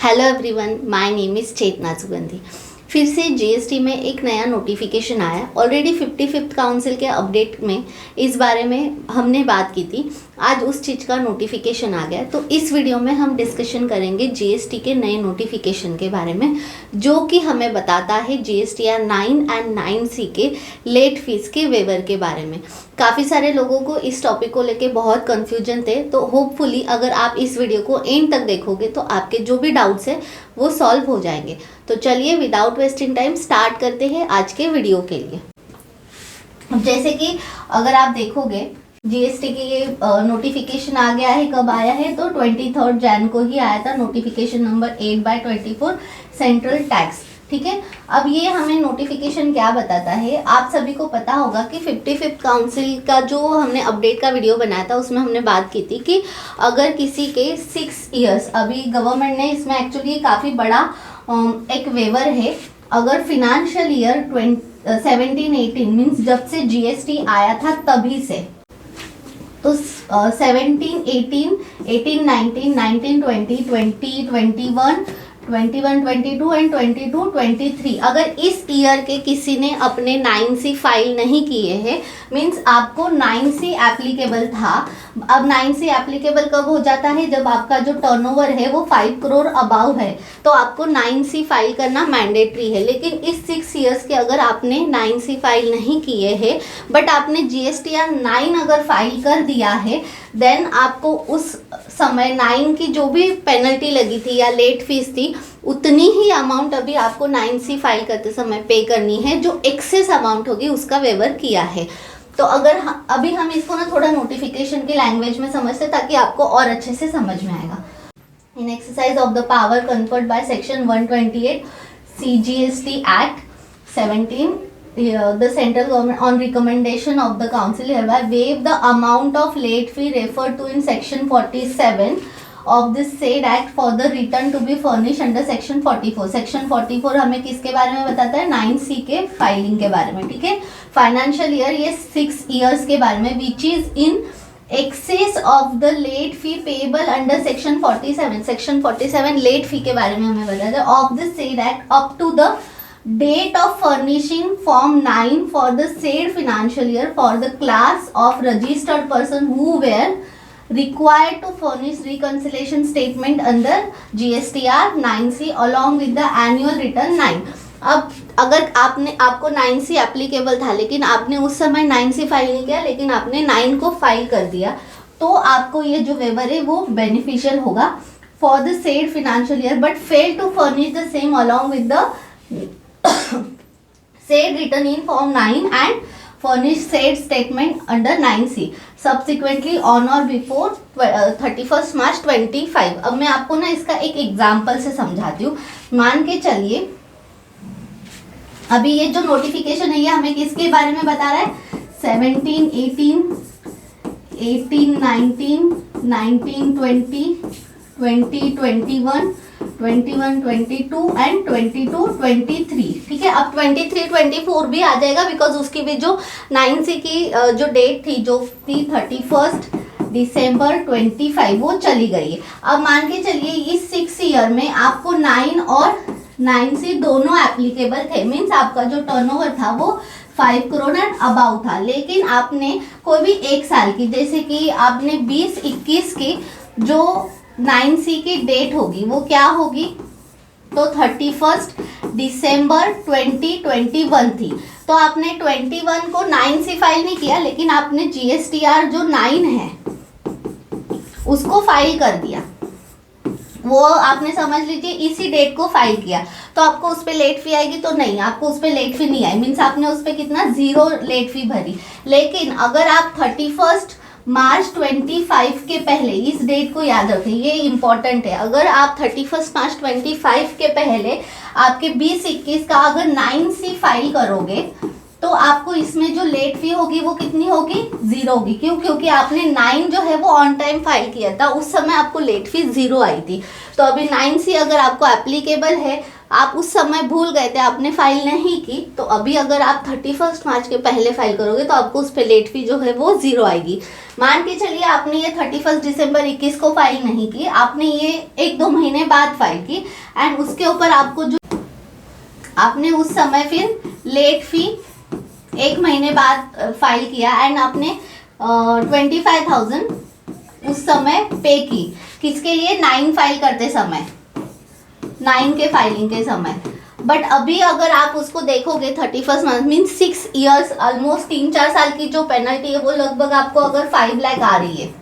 Hello everyone, my name is Chetna Sugandhi. फिर से GST में एक नया नोटिफिकेशन आया। ऑलरेडी 55th काउंसिल के अपडेट में इस बारे में हमने बात की थी। आज उस चीज़ का नोटिफिकेशन आ गया, तो इस वीडियो में हम डिस्कशन करेंगे जीएसटी के नए नोटिफिकेशन के बारे में, जो कि हमें बताता है जीएसटीआर 9 एंड 9C के लेट फीस के वेवर के बारे में। काफ़ी सारे लोगों को इस टॉपिक को लेके बहुत कन्फ्यूजन थे, तो होपफुली अगर आप इस वीडियो को एंड तक देखोगे तो आपके जो भी डाउट्स है वो सॉल्व हो जाएंगे। तो चलिए विदाउट वेस्टिंग टाइम स्टार्ट करते हैं आज के वीडियो के लिए। जैसे कि अगर आप देखोगे जीएसटी की ये नोटिफिकेशन आ गया है, कब आया है तो 23 जैन को ही आया था, नोटिफिकेशन नंबर 8/24 सेंट्रल टैक्स। ठीक है, अब ये हमें नोटिफिकेशन क्या बताता है, आप सभी को पता होगा कि 55th काउंसिल का जो हमने अपडेट का वीडियो बनाया था उसमें हमने बात की थी कि अगर किसी के 6 इयर्स, अभी गवर्नमेंट ने इसमें एक्चुअली काफ़ी बड़ा एक वेवर है, अगर फिनेंशियल ईयर 17-18 मीन्स जब से जीएसटी आया था तभी से, तो 17-18, 18-19, 19-20, 20-21, 21-22 एंड 22-23 अगर इस ईयर के किसी ने अपने 9C फाइल नहीं किए हैं, मीन्स आपको 9C एप्लीकेबल था। अब 9C एप्लीकेबल कब हो जाता है, जब आपका जो टर्नओवर है वो 5 करोड़ अबाव है, तो आपको 9C फाइल करना मैंडेटरी है। लेकिन इस 6 इयर्स के अगर आपने 9C फाइल नहीं किए हैं बट आपने जीएसटीआर 9 अगर फाइल कर दिया है, देन आपको उस समय 9 की जो भी पेनल्टी लगी थी या लेट फीस थी उतनी ही अमाउंट अभी आपको 9C फाइल करते समय पे करनी है, जो एक्सेस अमाउंट होगी उसका वेवर किया है। तो अगर अभी हम इसको ना थोड़ा नोटिफिकेशन की लैंग्वेज में समझते ताकि आपको और अच्छे से समझ में आएगा। In exercise of the power conferred by section 128 CGST Act 17, the central government on recommendation of the council hereby waive the amount of late fee referred to in section 47 of this said act for the return to be furnished under section 44। section 44 हमें किसके बारे में बताता है, 9C के filing के बारे में। ठीक है, फाइनेंशियल ईयर ये 6 इयर्स के बारे में, which is in excess of the late fee payable under section 47। Section 47 late fee के बारे में हमें बताता है, of the said act up to the date of furnishing form 9 for the said financial year for the class of registered person who were required to furnish reconciliation statement under GSTR 9C along with the annual return 9। अब अगर आपको 9C applicable था लेकिन आपने उस समय 9C file नहीं किया, लेकिन आपने 9 को फाइल कर दिया, तो आपको ये जो वेवर है वो बेनिफिशियल होगा for the said financial year but fail to furnish the same along with the said written in form 9 and furnish said statement under 9C subsequently on or before 31st March 25। अब मैं आपको ना इसका एक example से समझाती हूँ। मान के चलिए अभी ये जो नोटिफिकेशन है ये हमें किसके बारे में बता रहा है, 17-18, 18-19, 19-20, 20-21, 21-22 एंड 22-23। ठीक है, अब 23-24 भी आ जाएगा बिकॉज उसकी भी जो 9C की जो डेट थी जो थी 31 दिसंबर 25 वो चली गई है। अब मान के चलिए इस 6 ईयर में आपको 9 और 9C दोनों एप्लीकेबल थे, मीन्स आपका जो टर्नओवर था वो 5 करोड़ एंड अबाउ था, लेकिन आपने कोई भी एक साल की, जैसे कि आपने 20-21 की जो 9C की डेट होगी वो क्या होगी, तो 31 दिसंबर 2021 थी, तो आपने 21 को 9C फाइल नहीं किया, लेकिन आपने जीएसटीआर जो 9 है उसको फाइल कर दिया, वो आपने समझ लीजिए इसी डेट को फाइल किया, तो आपको उस पर लेट फी आएगी, तो नहीं, आपको उस पर लेट फी नहीं आई, मीन्स आपने उस पर कितना 0 लेट फी भरी। लेकिन अगर आप 31 मार्च 25 के पहले, इस डेट को याद रखें, ये इंपॉर्टेंट है, अगर आप 31 मार्च 25 के पहले आपके 20-21 का अगर 9C फाइल करोगे तो आपको इसमें जो लेट फी होगी वो कितनी होगी, 0 होगी। क्यों, क्योंकि आपने 9 जो है वो ऑन टाइम फाइल किया था, उस समय आपको लेट फी 0 आई थी। तो अभी 9C अगर आपको एप्लीकेबल है आप उस समय भूल गए थे, आपने फाइल नहीं की, तो अभी अगर आप 31 मार्च के पहले फाइल करोगे तो आपको उस पर लेट फी जो है वो 0 आएगी। मान के चलिए आपने ये 31 दिसंबर 21 को फाइल नहीं की, आपने ये 1-2 महीने बाद फाइल की एंड उसके ऊपर आपको जो आपने उस समय फिर लेट फी 1 महीने बाद फाइल किया एंड आपने 25,000 उस समय पे की। किसके लिए? 9 फाइल करते समय, 9 के फाइलिंग के समय। बट अभी अगर आप उसको देखोगे 31 मंथ मीन 6 ईयर्स, ऑलमोस्ट 3-4 साल की जो पेनल्टी है वो लगभग आपको अगर 5 लाख आ रही है,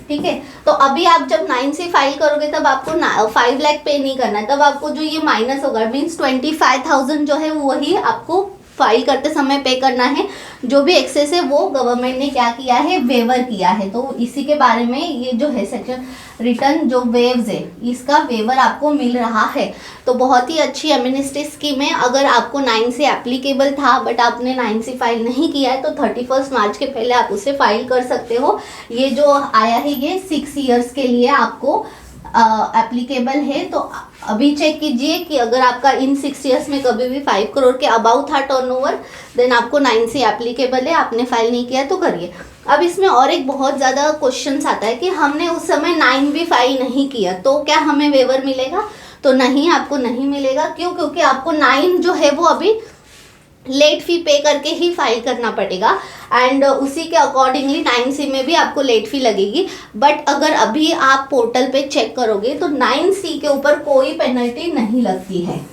ठीक है, तो अभी आप जब 9 से फाइल करोगे तब आपको 5 लाख पे नहीं करना है, तब आपको जो ये माइनस होगा मीन्स 25,000 जो है वही आपको फाइल करते समय पे करना है। जो भी एक्सेस है वो गवर्नमेंट ने क्या किया है, वेवर किया है। तो इसी के बारे में ये जो है सेक्शन रिटर्न जो वेव्स है इसका वेवर आपको मिल रहा है। तो बहुत ही अच्छी एमनेस्टी स्कीम है। अगर आपको 9 से एप्लीकेबल था बट आपने 9 से फाइल नहीं किया है तो 31 मार्च के पहले आप उसे फाइल कर सकते हो। ये जो आया है ये 6 ईयर्स के लिए आपको एप्लीकेबल है। तो अभी चेक कीजिए कि अगर आपका इन 6 ईयर्स में कभी भी 5 करोड़ के अबाउ था टर्नओवर, देन आपको 9 से एप्लीकेबल है। आपने फाइल नहीं किया तो करिए। अब इसमें और एक बहुत ज़्यादा क्वेश्चन आता है कि हमने उस समय 9 भी फाइल नहीं किया तो क्या हमें वेवर मिलेगा? तो नहीं, आपको नहीं मिलेगा। क्यों? क्योंकि आपको 9 जो है वो अभी लेट फी पे करके ही फाइल करना पड़ेगा एंड उसी के अकॉर्डिंगली 9C में भी आपको लेट फी लगेगी। बट अगर अभी आप पोर्टल पे चेक करोगे तो 9C के ऊपर कोई पेनल्टी नहीं लगती है।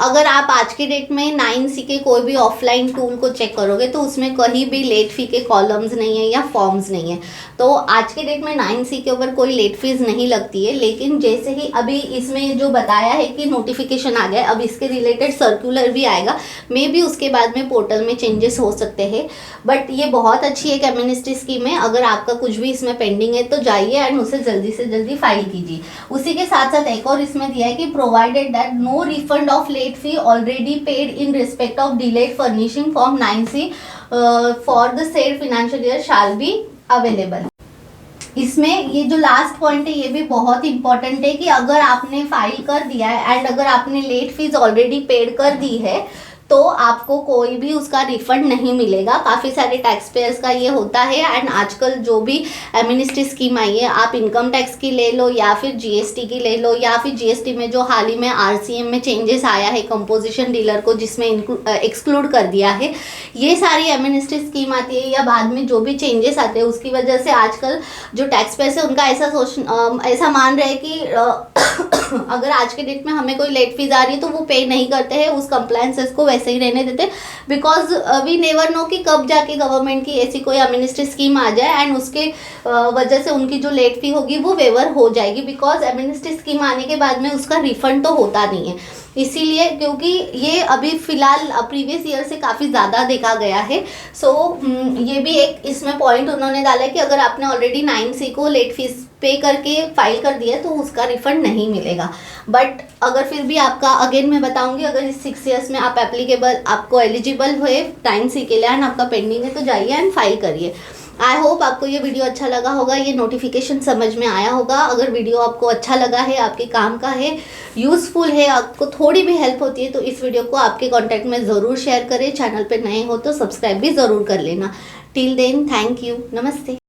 अगर आप आज के डेट में 9C के कोई भी ऑफलाइन टूल को चेक करोगे तो उसमें कहीं भी लेट फी के कॉलम्स नहीं है या फॉर्म्स नहीं है। तो आज के डेट में 9C के ऊपर कोई लेट फीस नहीं लगती है। लेकिन जैसे ही अभी इसमें जो बताया है कि नोटिफिकेशन आ गया, अब इसके रिलेटेड सर्कुलर भी आएगा, मे बी उसके बाद में पोर्टल में चेंजेस हो सकते हैं। बट ये बहुत अच्छी एक एमनेस्टी स्कीम है। अगर आपका कुछ भी इसमें पेंडिंग है तो जाइए एंड उसे जल्दी से जल्दी फाइल कीजिए। उसी के साथ साथ एक और इसमें दिया है कि provided that no refund of late fee already paid in respect of delayed furnishing form 9C for the said financial year shall be available। इसमें ये जो लास्ट पॉइंट है ये भी बहुत इंपॉर्टेंट है कि अगर आपने फाइल कर दिया है एंड अगर आपने लेट फीस ऑलरेडी पेड कर दी है तो आपको कोई भी उसका रिफंड नहीं मिलेगा। काफ़ी सारे टैक्स पेयर्स का ये होता है एंड आजकल जो भी एमनेस्टी स्कीम आई है, आप इनकम टैक्स की ले लो या फिर जीएसटी की ले लो या फिर जीएसटी में जो हाल ही में आरसीएम में चेंजेस आया है कंपोजिशन डीलर को जिसमें एक्सक्लूड कर दिया है, ये सारी एमनेस्टी स्कीम आती है या बाद में जो भी चेंजेस आते हैं उसकी वजह से आजकल जो टैक्स पेयर्स है उनका ऐसा मान रहे हैं कि अगर आज के डेट में हमें कोई लेट फीस आ रही है तो वो पे नहीं करते हैं, उस कंप्लायंसेस को वैसे ही रहने देते, बिकॉज वी नेवर नो कि कब जाके गवर्नमेंट की ऐसी कोई एमनेस्टी स्कीम आ जाए एंड उसके वजह से उनकी जो लेट फी होगी वो वेवर हो जाएगी। बिकॉज एमनेस्टी स्कीम आने के बाद में उसका रिफंड तो होता नहीं है, इसीलिए क्योंकि ये अभी फिलहाल प्रीवियस ईयर से काफ़ी ज़्यादा देखा गया है। सो ये भी एक इसमें पॉइंट उन्होंने डाला है कि अगर आपने ऑलरेडी 9C को लेट फीस पे करके फाइल कर दिया तो उसका रिफंड नहीं मिलेगा। बट अगर फिर भी आपका, अगेन मैं बताऊंगी, अगर इस 6 ईयर्स में आप एप्लीकेबल, आपको एलिजिबल हुए 9C के लिए एंड आपका पेंडिंग है तो जाइए एंड फाइल करिए। आई होप आपको ये वीडियो अच्छा लगा होगा, ये नोटिफिकेशन समझ में आया होगा। अगर वीडियो आपको अच्छा लगा है, आपके काम का है, यूज़फुल है, आपको थोड़ी भी हेल्प होती है तो इस वीडियो को आपके कॉन्टैक्ट में ज़रूर शेयर करें। चैनल पे नए हो तो सब्सक्राइब भी ज़रूर कर लेना। टिल देन, थैंक यू, नमस्ते।